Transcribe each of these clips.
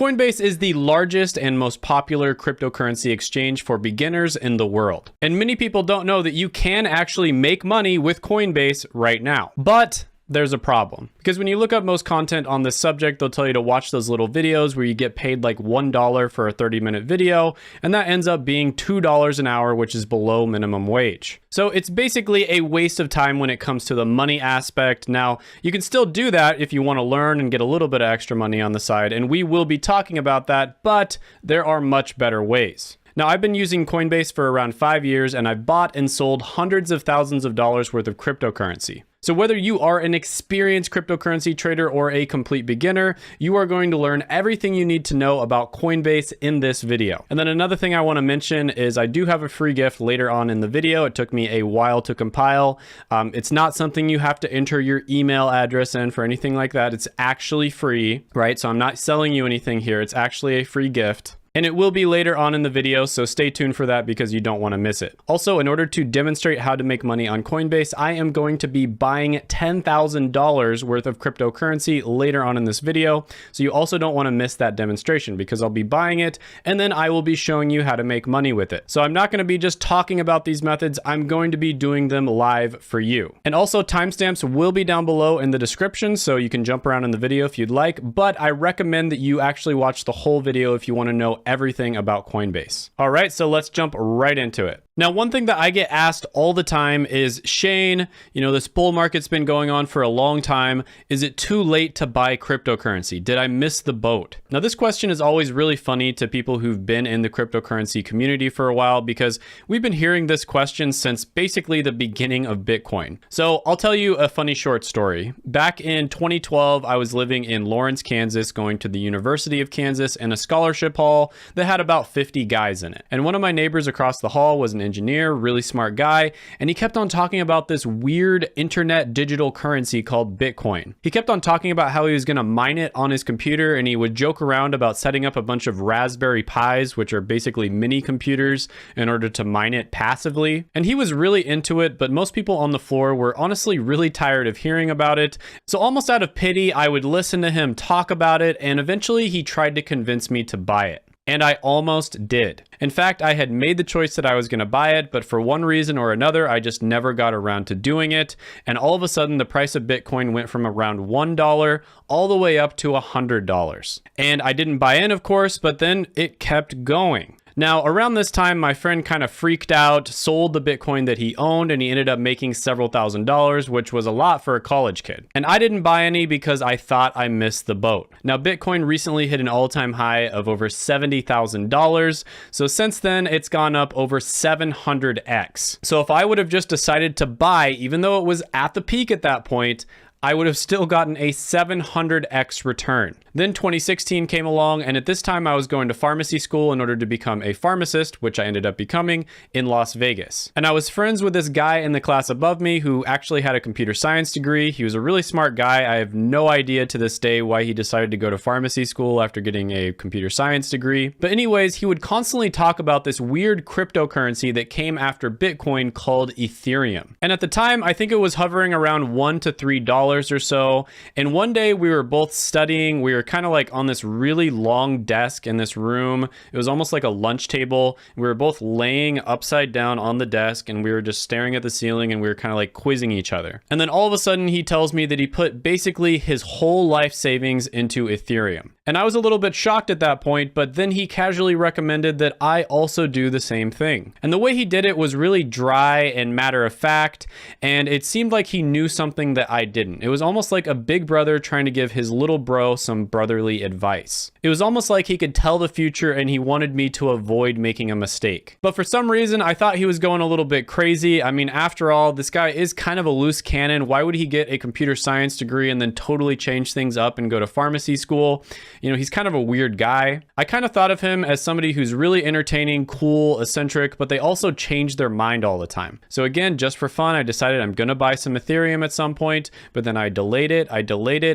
Coinbase is the largest and most popular cryptocurrency exchange for beginners in the world. And many people don't know that you can actually make money with Coinbase right now. But there's a problem, because when you look up most content on this subject, they'll tell you to watch those little videos where you get paid like $1 for a 30-minute video, and that ends up being $2 an hour, which is below minimum wage. So it's basically a waste of time when it comes to the money aspect. Now, you can still do that if you want to learn and get a little bit of extra money on the side, and we will be talking about that, but there are much better ways. Now, I've been using Coinbase for around 5 years, and I've bought and sold hundreds of thousands of dollars worth of cryptocurrency. So whether you are an experienced cryptocurrency trader or a complete beginner, you are going to learn everything you need to know about Coinbase in this video. And then another thing I want to mention is I do have a free gift later on in the video. It took me a while to compile. It's not something you have to enter your email address in for anything like that. It's actually free, right? So I'm not selling you anything here. It's actually a free gift. And it will be later on in the video, so stay tuned for that because you don't want to miss it. Also, in order to demonstrate how to make money on Coinbase, I am going to be buying $10,000 worth of cryptocurrency later on in this video. So you also don't want to miss that demonstration because I'll be buying it and then I will be showing you how to make money with it. So I'm not going to be just talking about these methods. I'm going to be doing them live for you. And also timestamps will be down below in the description, so you can jump around in the video if you'd like, but I recommend that you actually watch the whole video if you want to know everything about Coinbase. All right, so let's jump right into it. Now, one thing that I get asked all the time is, Shane, this bull market's been going on for a long time. Is it too late to buy cryptocurrency? Did I miss the boat? Now, this question is always really funny to people who've been in the cryptocurrency community for a while because we've been hearing this question since basically the beginning of Bitcoin. So I'll tell you a funny short story. Back in 2012, I was living in Lawrence, Kansas, going to the University of Kansas in a scholarship hall that had about 50 guys in it. And one of my neighbors across the hall was an engineer, really smart guy, and he kept on talking about this weird internet digital currency called Bitcoin. He kept on talking about how he was going to mine it on his computer, and he would joke around about setting up a bunch of Raspberry Pis, which are basically mini computers, in order to mine it passively. And he was really into it, but most people on the floor were honestly really tired of hearing about it. So almost out of pity, I would listen to him talk about it, and eventually he tried to convince me to buy it. And I almost did. In fact, I had made the choice that I was going to buy it, but for one reason or another, I just never got around to doing it. And all of a sudden, the price of Bitcoin went from around $1 all the way up to $100. And I didn't buy in, of course, but then it kept going. Now, around this time, my friend kind of freaked out, sold the Bitcoin that he owned, and he ended up making several $1,000s, which was a lot for a college kid. And I didn't buy any because I thought I missed the boat. Now, Bitcoin recently hit an all-time high of over $70,000. So since then, it's gone up over 700x. So if I would have just decided to buy, even though it was at the peak at that point, I would have still gotten a 700x return. Then 2016 came along, and at this time I was going to pharmacy school in order to become a pharmacist, which I ended up becoming in Las Vegas. And I was friends with this guy in the class above me who actually had a computer science degree. He was a really smart guy. I have no idea to this day why he decided to go to pharmacy school after getting a computer science degree. But anyways, he would constantly talk about this weird cryptocurrency that came after Bitcoin called Ethereum. And at the time, I think it was hovering around $1 to $3 or so. And one day we were both studying. We were kind of like on this really long desk in this room. It was almost like a lunch table. We were both laying upside down on the desk and we were just staring at the ceiling and we were kind of like quizzing each other. And then all of a sudden he tells me that he put basically his whole life savings into Ethereum. And I was a little bit shocked at that point, but then he casually recommended that I also do the same thing. And the way he did it was really dry and matter of fact, and it seemed like he knew something that I didn't. It was almost like a big brother trying to give his little bro some brotherly advice. It was almost like he could tell the future and he wanted me to avoid making a mistake. But for some reason, I thought he was going a little bit crazy. I mean, after all, this guy is kind of a loose cannon. Why would he get a computer science degree and then totally change things up and go to pharmacy school? He's kind of a weird guy. I kind of thought of him as somebody who's really entertaining, cool, eccentric, but they also change their mind all the time. So again, just for fun, I decided I'm gonna buy some Ethereum at some point, but then I delayed it,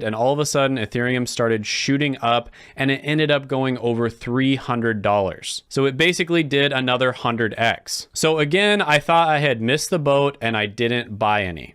and all of a sudden Ethereum started shooting up and it ended up going over $300. So it basically did another 100x. So again, I thought I had missed the boat and I didn't buy any.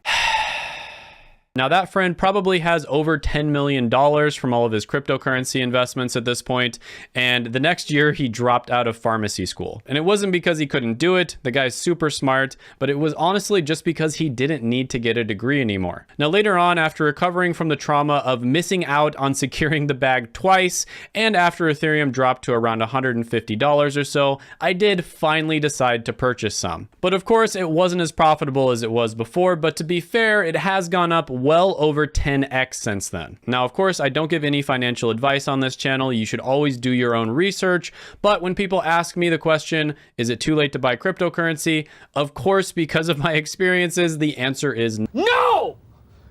Now that friend probably has over $10 million from all of his cryptocurrency investments at this point, and the next year he dropped out of pharmacy school. And it wasn't because he couldn't do it, the guy's super smart, but it was honestly just because he didn't need to get a degree anymore. Now later on, after recovering from the trauma of missing out on securing the bag twice, and after Ethereum dropped to around $150 or so, I did finally decide to purchase some. But of course, it wasn't as profitable as it was before, but to be fair, it has gone up well over 10x since then. Now, of course, I don't give any financial advice on this channel. You should always do your own research. But when people ask me the question, is it too late to buy cryptocurrency? Of course, because of my experiences, the answer is no!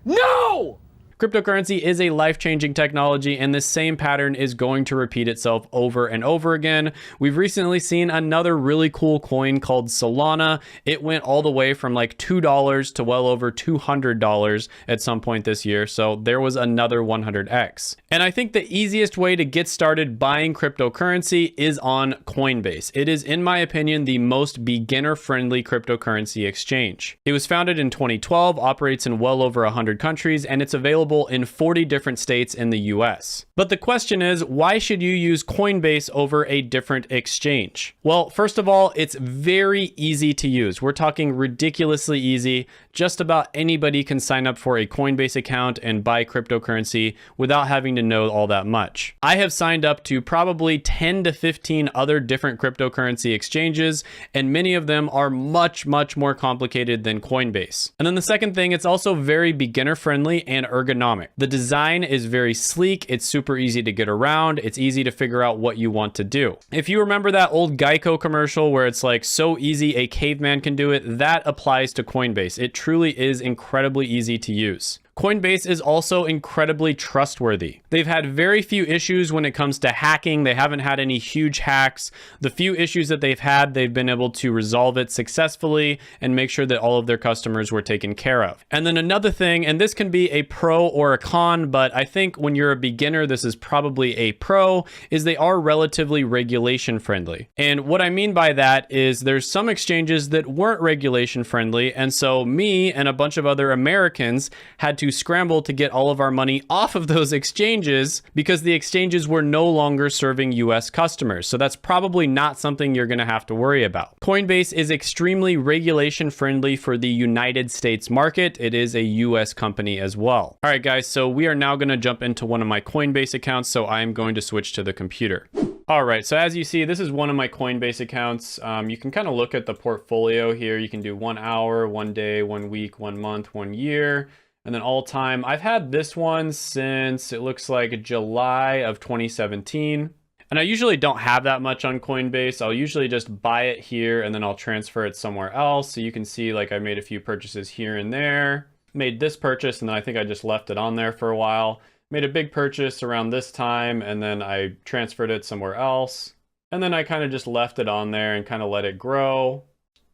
No! Cryptocurrency is a life-changing technology, and this same pattern is going to repeat itself over and over again. We've recently seen another really cool coin called Solana. It went all the way from like $2 to well over $200 at some point this year, so there was another 100x. And I think the easiest way to get started buying cryptocurrency is on Coinbase. It is, in my opinion, the most beginner-friendly cryptocurrency exchange. It was founded in 2012, operates in well over 100 countries, and it's available in 40 different states in the US. But the question is, why should you use Coinbase over a different exchange? Well, first of all, it's very easy to use. We're talking ridiculously easy. Just about anybody can sign up for a Coinbase account and buy cryptocurrency without having to know all that much. I have signed up to probably 10 to 15 other different cryptocurrency exchanges, and many of them are much, much more complicated than Coinbase. And then the second thing, it's also very beginner friendly and ergonomic. The design is very sleek, it's super easy to get around, it's easy to figure out what you want to do. If you remember that old Geico commercial where it's like so easy a caveman can do it, that applies to Coinbase. It truly is incredibly easy to use. Coinbase is also incredibly trustworthy. They've had very few issues when it comes to hacking. They haven't had any huge hacks. The few issues that they've had, they've been able to resolve it successfully and make sure that all of their customers were taken care of. And then another thing, and this can be a pro or a con, but I think when you're a beginner, this is probably a pro, is they are relatively regulation friendly. And what I mean by that is there's some exchanges that weren't regulation friendly. And so me and a bunch of other Americans had to scramble to get all of our money off of those exchanges because the exchanges were no longer serving US customers. So that's probably not something you're going to have to worry about. Coinbase is extremely regulation friendly for the United States market. It is a US company as well. All right, guys, so we are now going to jump into one of my Coinbase accounts. So I'm going to switch to the computer. All right, so as you see, this is one of my Coinbase accounts. You can kind of look at the portfolio here. You can do 1 hour, 1 day, 1 week, 1 month, 1 year. And then all time, I've had this one since it looks like July of 2017. And I usually don't have that much on Coinbase. I'll usually just buy it here and then I'll transfer it somewhere else. So you can see like I made a few purchases here and there, made this purchase, and then I think I just left it on there for a while. Made a big purchase around this time and then I transferred it somewhere else. And then I kind of just left it on there and kind of let it grow.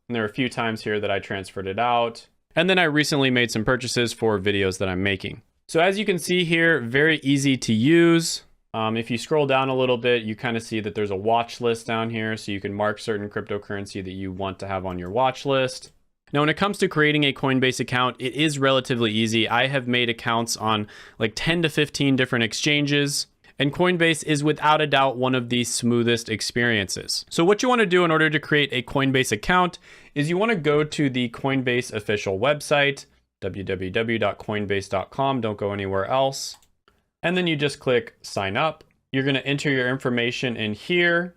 And there are a few times here that I transferred it out. And then I recently made some purchases for videos that I'm making. So as you can see here, very easy to use. If you scroll down a little bit, you kind of see that there's a watch list down here. So you can mark certain cryptocurrency that you want to have on your watch list. Now, when it comes to creating a Coinbase account, it is relatively easy. I have made accounts on like 10 to 15 different exchanges. And Coinbase is without a doubt one of the smoothest experiences. So what you want to do in order to create a Coinbase account is you want to go to the Coinbase official website, www.coinbase.com. Don't go anywhere else. And then you just click sign up. You're going to enter your information in here.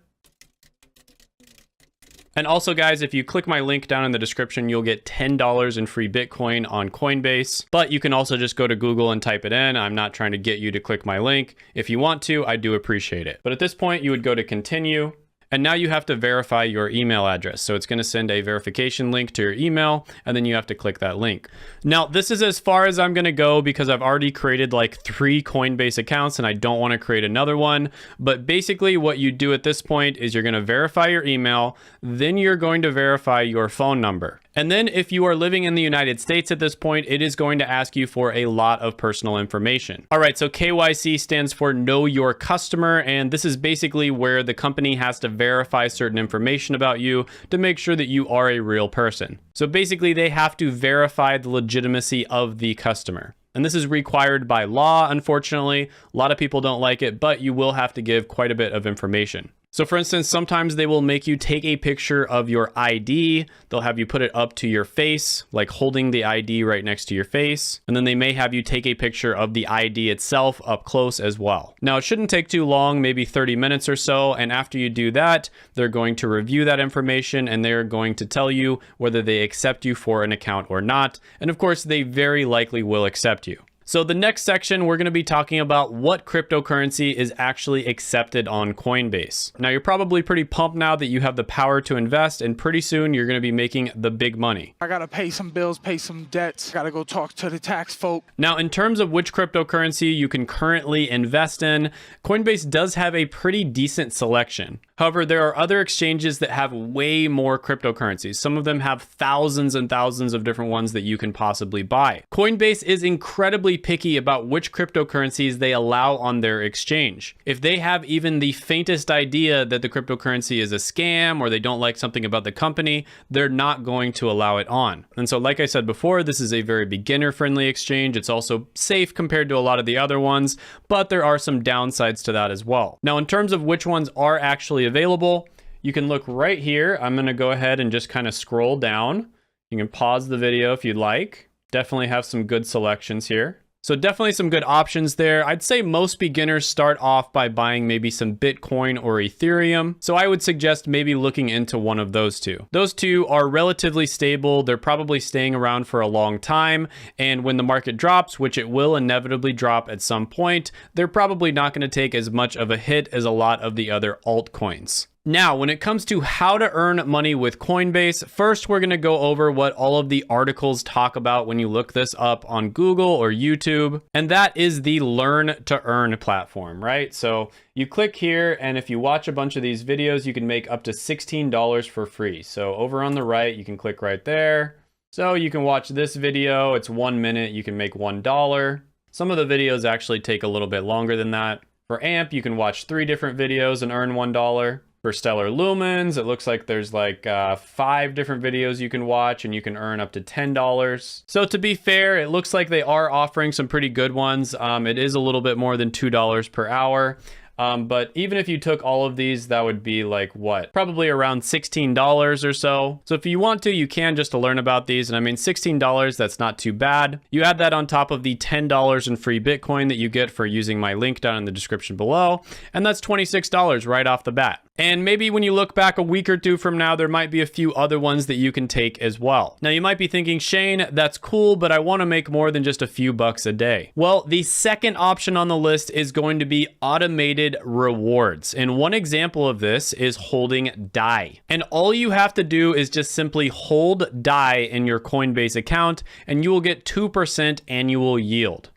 And also, guys, if you click my link down in the description, you'll get $10 in free Bitcoin on Coinbase. But you can also just go to Google and type it in. I'm not trying to get you to click my link. If you want to, I do appreciate it. But at this point, you would go to continue. And now you have to verify your email address. So it's going to send a verification link to your email, and then you have to click that link. Now, this is as far as I'm going to go because I've already created like 3 Coinbase accounts and I don't want to create another one. But basically what you do at this point is you're going to verify your email, then you're going to verify your phone number. And then if you are living in the United States at this point, it is going to ask you for a lot of personal information. All right, so KYC stands for Know Your Customer, and this is basically where the company has to verify certain information about you to make sure that you are a real person. So basically they have to verify the legitimacy of the customer. And this is required by law, unfortunately. A lot of people don't like it, but you will have to give quite a bit of information. So for instance, sometimes they will make you take a picture of your ID. They'll have you put it up to your face, like holding the ID right next to your face. And then they may have you take a picture of the ID itself up close as well. Now, it shouldn't take too long, maybe 30 minutes or so. And after you do that, they're going to review that information and they're going to tell you whether they accept you for an account or not. And of course, they very likely will accept you. So the next section, we're going to be talking about what cryptocurrency is actually accepted on Coinbase. Now, you're probably pretty pumped now that you have the power to invest, and pretty soon you're going to be making the big money. I got to pay some bills, pay some debts. Got to go talk to the tax folk. Now, in terms of which cryptocurrency you can currently invest in, Coinbase does have a pretty decent selection. However, there are other exchanges that have way more cryptocurrencies. Some of them have thousands and thousands of different ones that you can possibly buy. Coinbase is incredibly picky about which cryptocurrencies they allow on their exchange. If they have even the faintest idea that the cryptocurrency is a scam or they don't like something about the company, they're not going to allow it on. And so, like I said before, this is a very beginner-friendly exchange. It's also safe compared to a lot of the other ones, but there are some downsides to that as well. Now, in terms of which ones are actually available, you can look right here. I'm going to go ahead and just kind of scroll down. You can pause the video if you'd like. Definitely have some good selections here. So definitely some good options there. I'd say most beginners start off by buying maybe some Bitcoin or Ethereum. So I would suggest maybe looking into one of those two. Those two are relatively stable. They're probably staying around for a long time. And when the market drops, which it will inevitably drop at some point, they're probably not going to take as much of a hit as a lot of the other altcoins. Now, when it comes to how to earn money with Coinbase, first we're going to go over what all of the articles talk about when you look this up on Google or YouTube, and that is the Learn to Earn platform, right? So you click here, and if you watch a bunch of these videos, you can make up to $16 for free. So over on the right, you can click right there. So you can watch this video. It's 1 minute. You can make $1. Some of the videos actually take a little bit longer than that. For AMP, you can watch 3 different videos and earn $1. For Stellar Lumens, it looks like there's like 5 different videos you can watch and you can earn up to $10. So to be fair, it looks like they are offering some pretty good ones. It is a little bit more than $2 per hour. But even if you took all of these, that would be like what? Probably around $16 or so. So if you want to, you can just to learn about these. And I mean, $16, that's not too bad. You add that on top of the $10 in free Bitcoin that you get for using my link down in the description below. And that's $26 right off the bat. And maybe when you look back a week or two from now, there might be a few other ones that you can take as well. Now you might be thinking, Shane, that's cool, but I want to make more than just a few bucks a day. Well, the second option on the list is going to be automated rewards. And one example of this is holding DAI. And all you have to do is just simply hold DAI in your Coinbase account and you will get 2% annual yield.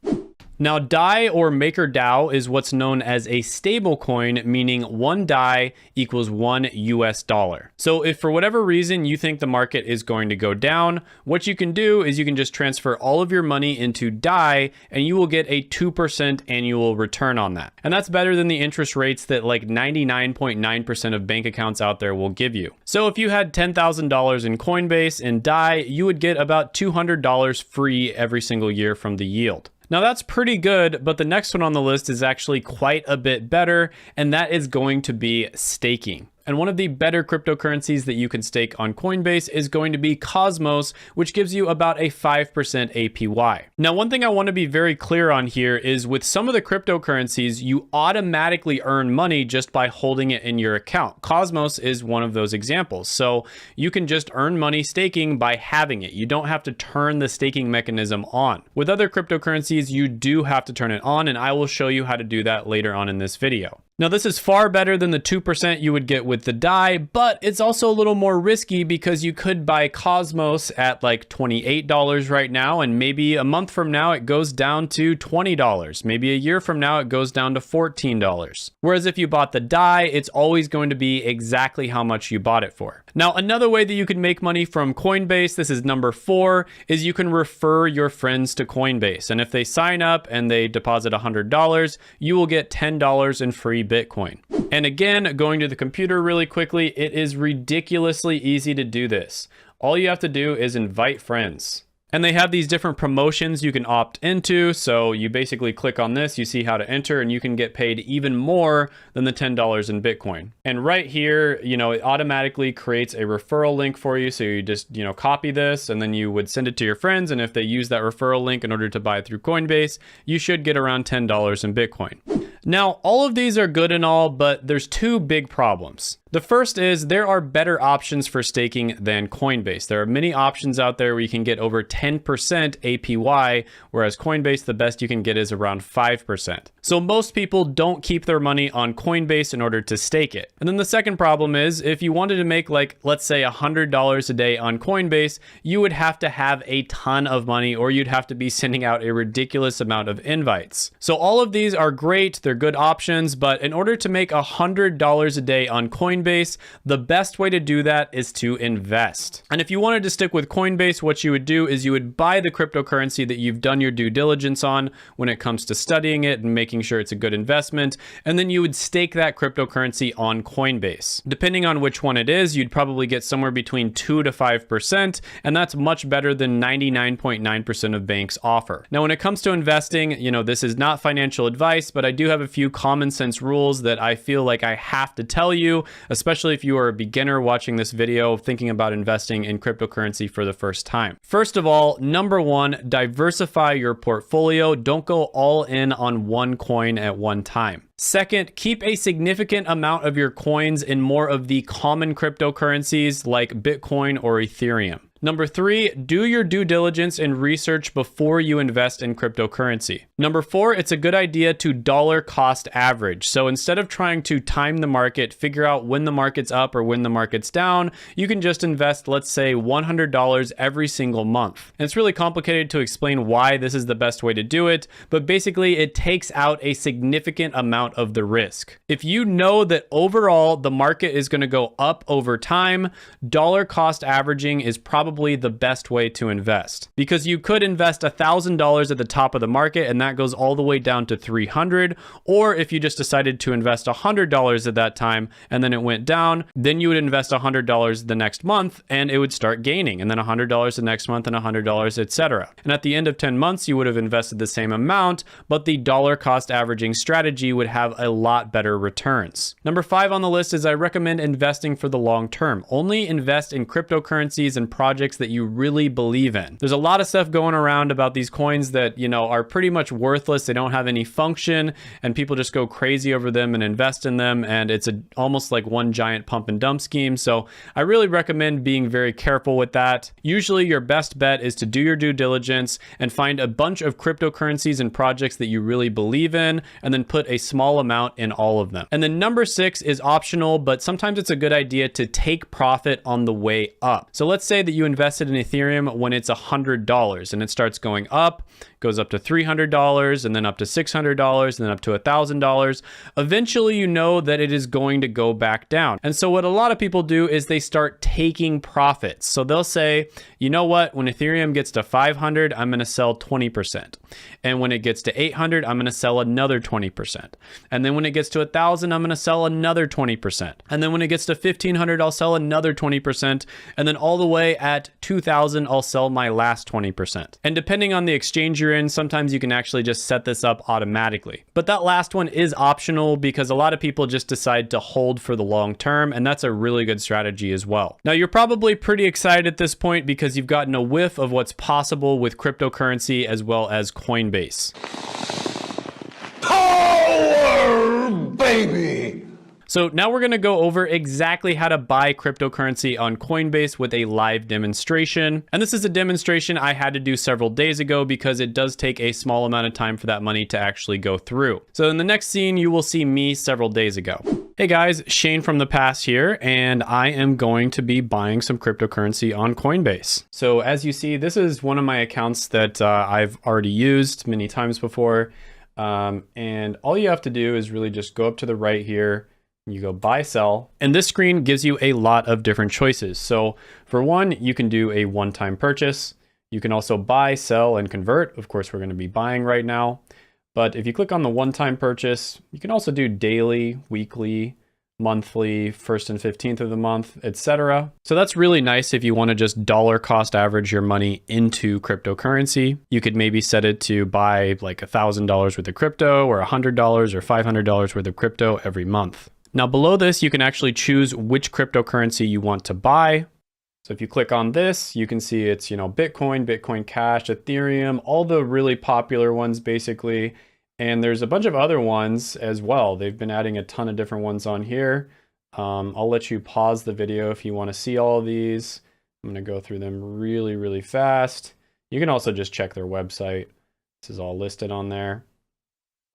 Now, DAI or MakerDAO is what's known as a stable coin, meaning 1 DAI equals $1. So if for whatever reason you think the market is going to go down, what you can do is you can just transfer all of your money into DAI and you will get a 2% annual return on that. And that's better than the interest rates that like 99.9% of bank accounts out there will give you. So if you had $10,000 in Coinbase and DAI, you would get about $200 free every single year from the yield. Now that's pretty good, but the next one on the list is actually quite a bit better, and that is going to be staking. And one of the better cryptocurrencies that you can stake on Coinbase is going to be Cosmos, which gives you about a 5% APY. Now, one thing I want to be very clear on here is with some of the cryptocurrencies, you automatically earn money just by holding it in your account. Cosmos is one of those examples. So you can just earn money staking by having it. You don't have to turn the staking mechanism on. With other cryptocurrencies, you do have to turn it on, and I will show you how to do that later on in this video. Now, this is far better than the 2% you would get with the DAI, but it's also a little more risky because you could buy Cosmos at like $28 right now, and maybe a month from now it goes down to $20. Maybe a year from now it goes down to $14. Whereas if you bought the DAI, it's always going to be exactly how much you bought it for. Now, another way that you can make money from Coinbase, this is number 4, is you can refer your friends to Coinbase. And if they sign up and they deposit $100, you will get $10 in free Bitcoin. And again, going to the computer really quickly, it is ridiculously easy to do this. All you have to do is invite friends. And they have these different promotions you can opt into. So you basically click on this, you see how to enter, and you can get paid even more than the $10 in Bitcoin. And right here, you know, it automatically creates a referral link for you. So you just, you know, copy this and then you would send it to your friends. And if they use that referral link in order to buy through Coinbase, you should get around $10 in Bitcoin. Now, all of these are good and all, but there's two big problems. The first is there are better options for staking than Coinbase. There are many options out there where you can get over 10% APY, whereas Coinbase, the best you can get is around 5%. So most people don't keep their money on Coinbase in order to stake it. And then the second problem is if you wanted to make, like, let's say $100 a day on Coinbase, you would have to have a ton of money, or you'd have to be sending out a ridiculous amount of invites. So all of these are great. They're good options, but in order to make $100 a day on Coinbase, the best way to do that is to invest. And if you wanted to stick with Coinbase, what you would do is you would buy the cryptocurrency that you've done your due diligence on when it comes to studying it and making sure it's a good investment, and then you would stake that cryptocurrency on Coinbase. Depending on which one it is, you'd probably get somewhere between 2 to 5%, and that's much better than 99.9% of banks offer. Now, when it comes to investing, you know, this is not financial advice, but I do have a few common sense rules that I feel like I have to tell you, especially if you are a beginner watching this video thinking about investing in cryptocurrency for the first time. First of all, number one, diversify your portfolio. Don't go all in on one coin at one time. Second, keep a significant amount of your coins in more of the common cryptocurrencies like Bitcoin or Ethereum. Number three, do your due diligence and research before you invest in cryptocurrency. Number four, it's a good idea to dollar cost average. So instead of trying to time the market, figure out when the market's up or when the market's down, you can just invest, let's say, $100 every single month. And it's really complicated to explain why this is the best way to do it, but basically it takes out a significant amount of the risk. If you know that overall the market is going to go up over time, dollar cost averaging is probably the best way to invest, because you could invest $1,000 at the top of the market and that goes all the way down to 300. Or if you just decided to invest $100 at that time and then it went down, then you would invest $100 the next month and it would start gaining, and then $100 the next month and $100, etc. And at the end of 10 months, you would have invested the same amount, but the dollar cost averaging strategy would have a lot better returns. Number five on the list is I recommend investing for the long term. Only invest in cryptocurrencies and projects that you really believe in. There's a lot of stuff going around about these coins that, you know, are pretty much worthless. They don't have any function and people just go crazy over them and invest in them. And it's almost like one giant pump and dump scheme. So I really recommend being very careful with that. Usually your best bet is to do your due diligence and find a bunch of cryptocurrencies and projects that you really believe in, and then put a small amount in all of them. And then number six is optional, but sometimes it's a good idea to take profit on the way up. So let's say that you invested in Ethereum when it's $100 and it starts going up, goes up to $300 and then up to $600 and then up to $1,000. Eventually, you know that it is going to go back down. And so what a lot of people do is they start taking profits. So they'll say, you know what, when Ethereum gets to 500, I'm going to sell 20%. And when it gets to 800, I'm going to sell another 20%. And then when it gets to 1,000, I'm going to sell another 20%. And then when it gets to 1,500, I'll sell another 20%. And then all the way at 2,000, I'll sell my last 20%. And depending on the exchange you're in, sometimes you can actually just set this up automatically. But that last one is optional because a lot of people just decide to hold for the long term, and that's a really good strategy as well. Now, you're probably pretty excited at this point because you've gotten a whiff of what's possible with cryptocurrency as well as Coinbase. Power, baby! So now we're going to go over exactly how to buy cryptocurrency on Coinbase with a live demonstration. And this is a demonstration I had to do several days ago because it does take a small amount of time for that money to actually go through. So in the next scene, you will see me several days ago. Hey guys, Shane from the past here, and I am going to be buying some cryptocurrency on Coinbase. So as you see, this is one of my accounts that I've already used many times before. And all you have to do is really just go up to the right here. You go buy, sell, and this screen gives you a lot of different choices. So for one, you can do a one-time purchase. You can also buy, sell, and convert. Of course, we're going to be buying right now. But if you click on the one-time purchase, you can also do daily, weekly, monthly, 1st and 15th of the month, etc. So that's really nice if you want to just dollar cost average your money into cryptocurrency. You could maybe set it to buy like $1,000 worth of crypto or $100 or $500 worth of crypto every month. Now below this, you can actually choose which cryptocurrency you want to buy. So if you click on this, you can see it's, Bitcoin, Bitcoin Cash, Ethereum, all the really popular ones basically. And there's a bunch of other ones as well. They've been adding a ton of different ones on here. I'll let you pause the video if you want to see all of these. I'm going to go through them really, really fast. You can also just check their website. This is all listed on there.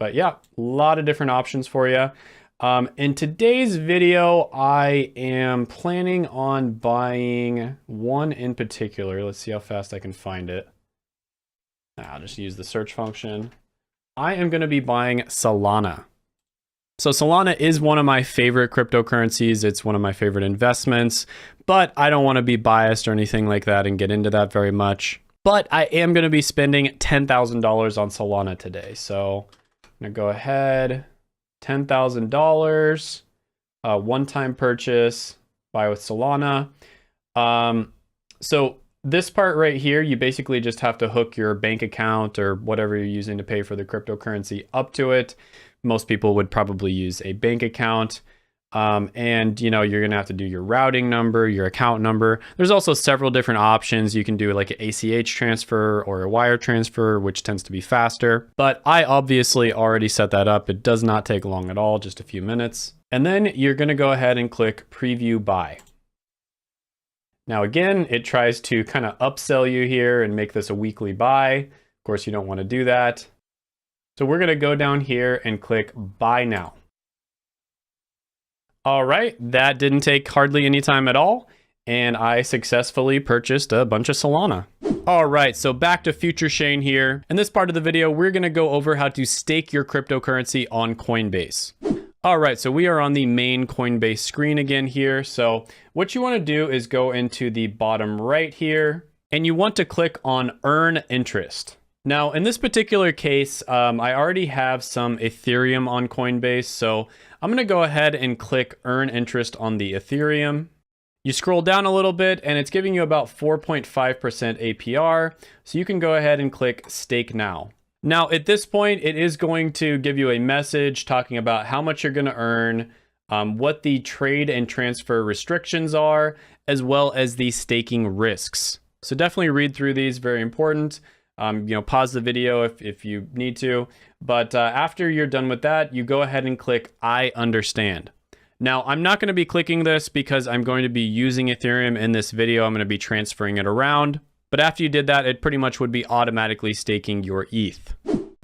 But yeah, a lot of different options for you. In today's video, I am planning on buying one in particular. Let's see how fast I can find it. I'll just use the search function. I am going to be buying Solana. So Solana is one of my favorite cryptocurrencies. It's one of my favorite investments, but I don't want to be biased or anything like that and get into that very much. But I am going to be spending $10,000 on Solana today. So I'm going to go ahead, $10,000, one-time purchase, buy with Solana. So this part right here, you basically just have to hook your bank account or whatever you're using to pay for the cryptocurrency up to it. Most people would probably use a bank account. And you're gonna have to do your routing number, your account number. There's also several different options. You can do like an ACH transfer or a wire transfer, which tends to be faster. But I obviously already set that up. It does not take long at all, just a few minutes. And then you're gonna go ahead and click Preview Buy. Now again, it tries to kind of upsell you here and make this a weekly buy. Of course, you don't want to do that. So we're going to go down here and click Buy Now. All right, that didn't take hardly any time at all. And I successfully purchased a bunch of Solana. All right, so back to Future Shane here. In this part of the video, we're going to go over how to stake your cryptocurrency on Coinbase. All right, so we are on the main Coinbase screen again here. So what you want to do is go into the bottom right here, and you want to click on Earn Interest. Now, in this particular case, I already have some Ethereum on Coinbase, so I'm going to go ahead and click Earn Interest on the Ethereum. You scroll down a little bit, and it's giving you about 4.5% APR, so you can go ahead and click Stake Now. Now, at this point, it is going to give you a message talking about how much you're going to earn, what the trade and transfer restrictions are, as well as the staking risks. So definitely read through these, very important. Pause the video if you need to. But after you're done with that, you go ahead and click I understand. Now, I'm not going to be clicking this because I'm going to be using Ethereum in this video. I'm going to be transferring it around. But after you did that, it pretty much would be automatically staking your ETH.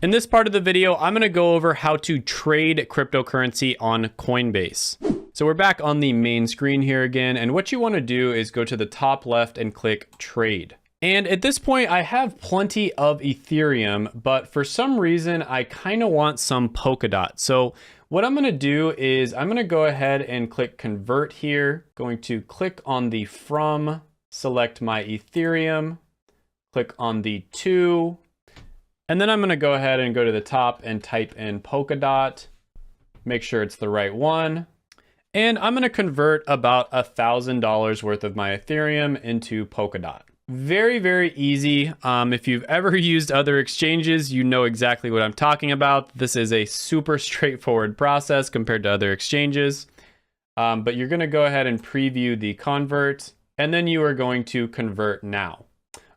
In this part of the video, I'm going to go over how to trade cryptocurrency on Coinbase. So we're back on the main screen here again. And what you want to do is go to the top left and click Trade. And at this point, I have plenty of Ethereum, but for some reason, I kind of want some Polkadot. So what I'm going to do is I'm going to go ahead and click Convert here. Going to click on the From, select my Ethereum, click on the To, and then I'm going to go ahead and go to the top and type in Polkadot, make sure it's the right one. And I'm going to convert about $1,000 worth of my Ethereum into Polkadot. Very, very easy. If you've ever used other exchanges, you know exactly what I'm talking about. This is a super straightforward process compared to other exchanges. But you're going to go ahead and preview the convert, and then you are going to convert now.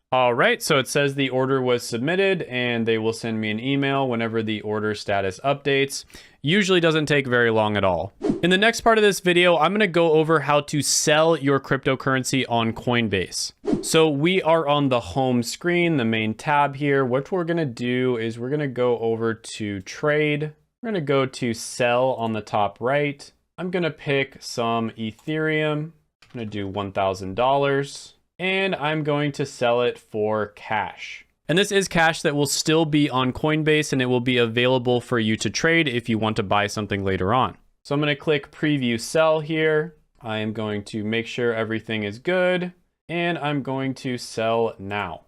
All right, so it says the order was submitted, and they will send me an email whenever the order status updates. Usually doesn't take very long at all. In the next part of this video, I'm going to go over how to sell your cryptocurrency on Coinbase. So we are on the home screen, the main tab here. What we're going to do is we're going to go over to Trade. We're going to go to Sell on the top right. I'm going to pick some Ethereum. I'm going to do $1,000. And I'm going to sell it for cash. And this is cash that will still be on Coinbase, and it will be available for you to trade if you want to buy something later on. So I'm going to click Preview Sell here. I am going to make sure everything is good, and I'm going to sell now.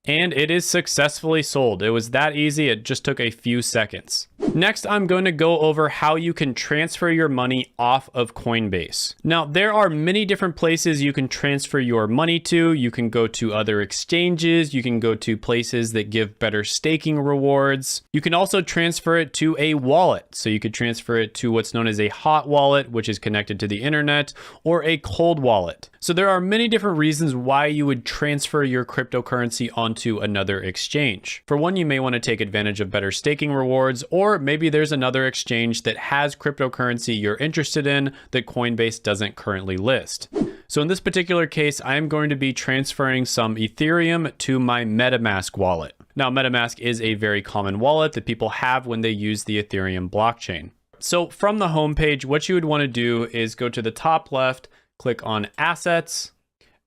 And it is successfully sold. It was that easy. It just took a few seconds. Next, I'm going to go over how you can transfer your money off of Coinbase. Now, there are many different places you can transfer your money to. You can go to other exchanges. You can go to places that give better staking rewards. You can also transfer it to a wallet. So you could transfer it to what's known as a hot wallet, which is connected to the internet, or a cold wallet. So there are many different reasons why you would transfer your cryptocurrency onto another exchange. For one, you may want to take advantage of better staking rewards, or maybe there's another exchange that has cryptocurrency you're interested in that Coinbase doesn't currently list. So in this particular case, I am going to be transferring some Ethereum to my MetaMask wallet. Now, MetaMask is a very common wallet that people have when they use the Ethereum blockchain. So from the homepage, what you would want to do is go to the top left, click on Assets,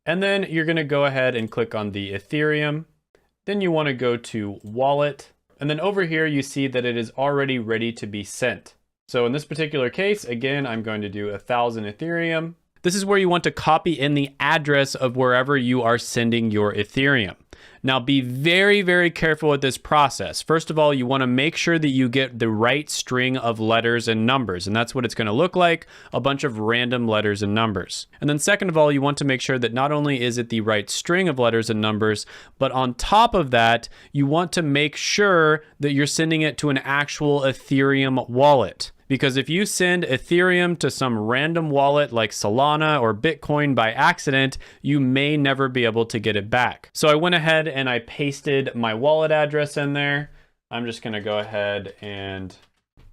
and then you're going to go ahead and click on the Ethereum. Then you want to go to Wallet, and then over here you see that it is already ready to be sent. So in this particular case, again, I'm going to do 1,000 Ethereum. This is where you want to copy in the address of wherever you are sending your Ethereum. Now, be very, very careful with this process. First of all, you want to make sure that you get the right string of letters and numbers, and that's what it's going to look like, a bunch of random letters and numbers. And then second of all, you want to make sure that not only is it the right string of letters and numbers, but on top of that, you want to make sure that you're sending it to an actual Ethereum wallet. Because if you send Ethereum to some random wallet like Solana or Bitcoin by accident, you may never be able to get it back. So I went ahead and I pasted my wallet address in there. I'm just gonna go ahead and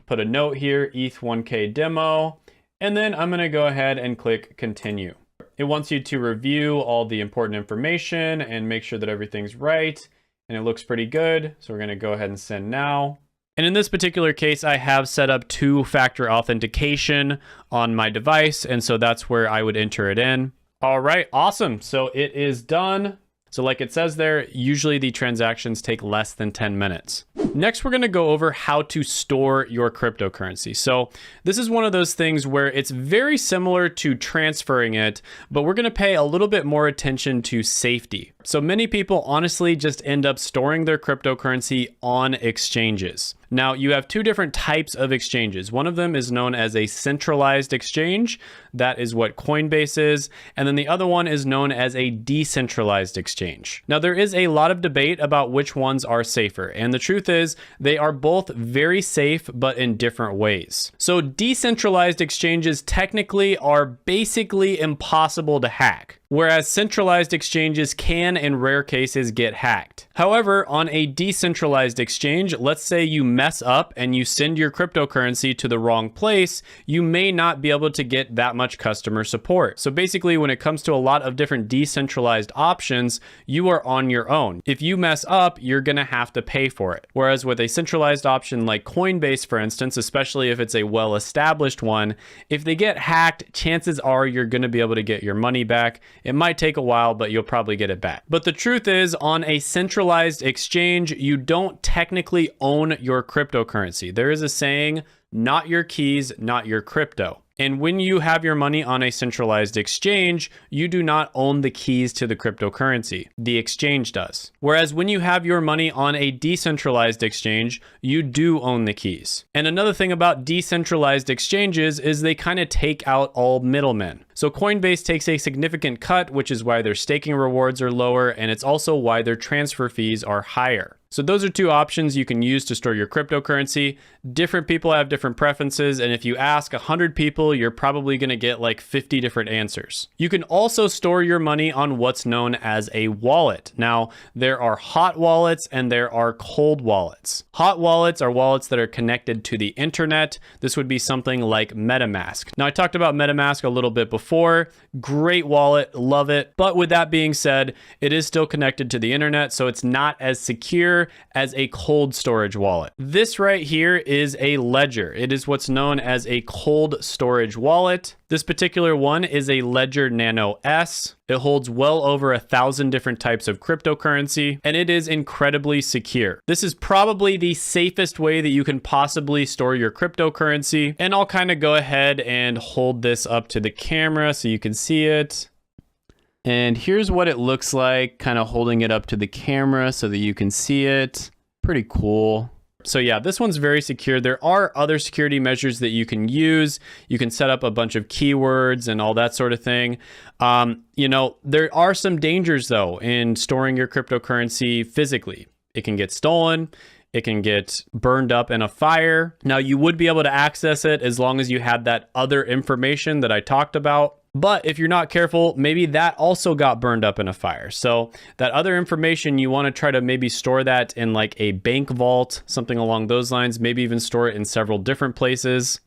put a note here, ETH1K demo, and then I'm gonna go ahead and click continue. It wants you to review all the important information and make sure that everything's right, and it looks pretty good. So we're gonna go ahead and send now. And in this particular case, I have set up two-factor authentication on my device, and so that's where I would enter it in. All right, awesome. So it is done. So like it says there, usually the transactions take less than 10 minutes. Next, we're gonna go over how to store your cryptocurrency. So this is one of those things where it's very similar to transferring it, but we're gonna pay a little bit more attention to safety. So many people honestly just end up storing their cryptocurrency on exchanges. Now, you have two different types of exchanges. One of them is known as a centralized exchange. That is what Coinbase is. And then the other one is known as a decentralized exchange. Now, there is a lot of debate about which ones are safer. And the truth is, they are both very safe, but in different ways. So decentralized exchanges technically are basically impossible to hack, whereas centralized exchanges can, in rare cases, get hacked. However, on a decentralized exchange, let's say you mess up and you send your cryptocurrency to the wrong place, you may not be able to get that much customer support. So basically, when it comes to a lot of different decentralized options, you are on your own. If you mess up, you're gonna have to pay for it. Whereas with a centralized option like Coinbase, for instance, especially if it's a well-established one, if they get hacked, chances are you're gonna be able to get your money back. It might take a while, but you'll probably get it back. But the truth is, on a centralized exchange, you don't technically own your cryptocurrency. There is a saying, not your keys, not your crypto. And when you have your money on a centralized exchange, you do not own the keys to the cryptocurrency. The exchange does. Whereas when you have your money on a decentralized exchange, you do own the keys. And another thing about decentralized exchanges is they kind of take out all middlemen. So Coinbase takes a significant cut, which is why their staking rewards are lower, and it's also why their transfer fees are higher. So those are two options you can use to store your cryptocurrency. Different people have different preferences, and if you ask 100 people, you're probably gonna get like 50 different answers. You can also store your money on what's known as a wallet. Now, there are hot wallets and there are cold wallets. Hot wallets are wallets that are connected to the internet. This would be something like MetaMask. Now, I talked about MetaMask a little bit before. Great wallet, love it. But with that being said, it is still connected to the internet, so it's not as secure as a cold storage wallet. This right here is a ledger. It is what's known as a cold storage wallet. This particular one is a Ledger Nano S. It holds well over 1,000 different types of cryptocurrency, and it is incredibly secure. This is probably the safest way that you can possibly store your cryptocurrency. And I'll kind of go ahead and hold this up to the camera so you can see it. And here's what it looks like, kind of holding it up to the camera so that you can see it. Pretty cool. So yeah, this one's very secure. There are other security measures that you can use. You can set up a bunch of keywords and all that sort of thing. You know, there are some dangers though in storing your cryptocurrency physically. It can get stolen. It can get burned up in a fire. Now, you would be able to access it as long as you had that other information that I talked about. But if you're not careful, maybe that also got burned up in a fire. So that other information, you want to try to maybe store that in like a bank vault, something along those lines, maybe even store it in several different places.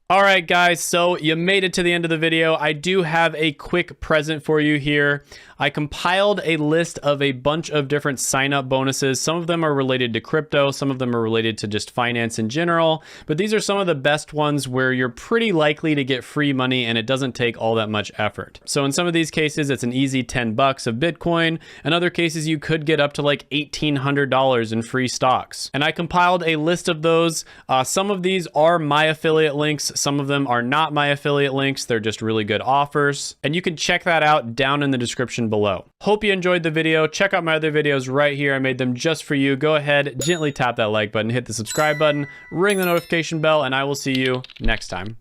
All right, guys, so you made it to the end of the video. I do have a quick present for you here. I compiled a list of a bunch of different sign-up bonuses. Some of them are related to crypto. Some of them are related to just finance in general. But these are some of the best ones where you're pretty likely to get free money and it doesn't take all that much effort. So in some of these cases, it's an easy 10 bucks of Bitcoin. In other cases, you could get up to like $1,800 in free stocks. And I compiled a list of those. Some of these are my affiliate links. Some of them are not my affiliate links. They're just really good offers. And you can check that out down in the description below. Hope you enjoyed the video. Check out my other videos right here. I made them just for you. Go ahead, gently tap that like button, hit the subscribe button, ring the notification bell, and I will see you next time.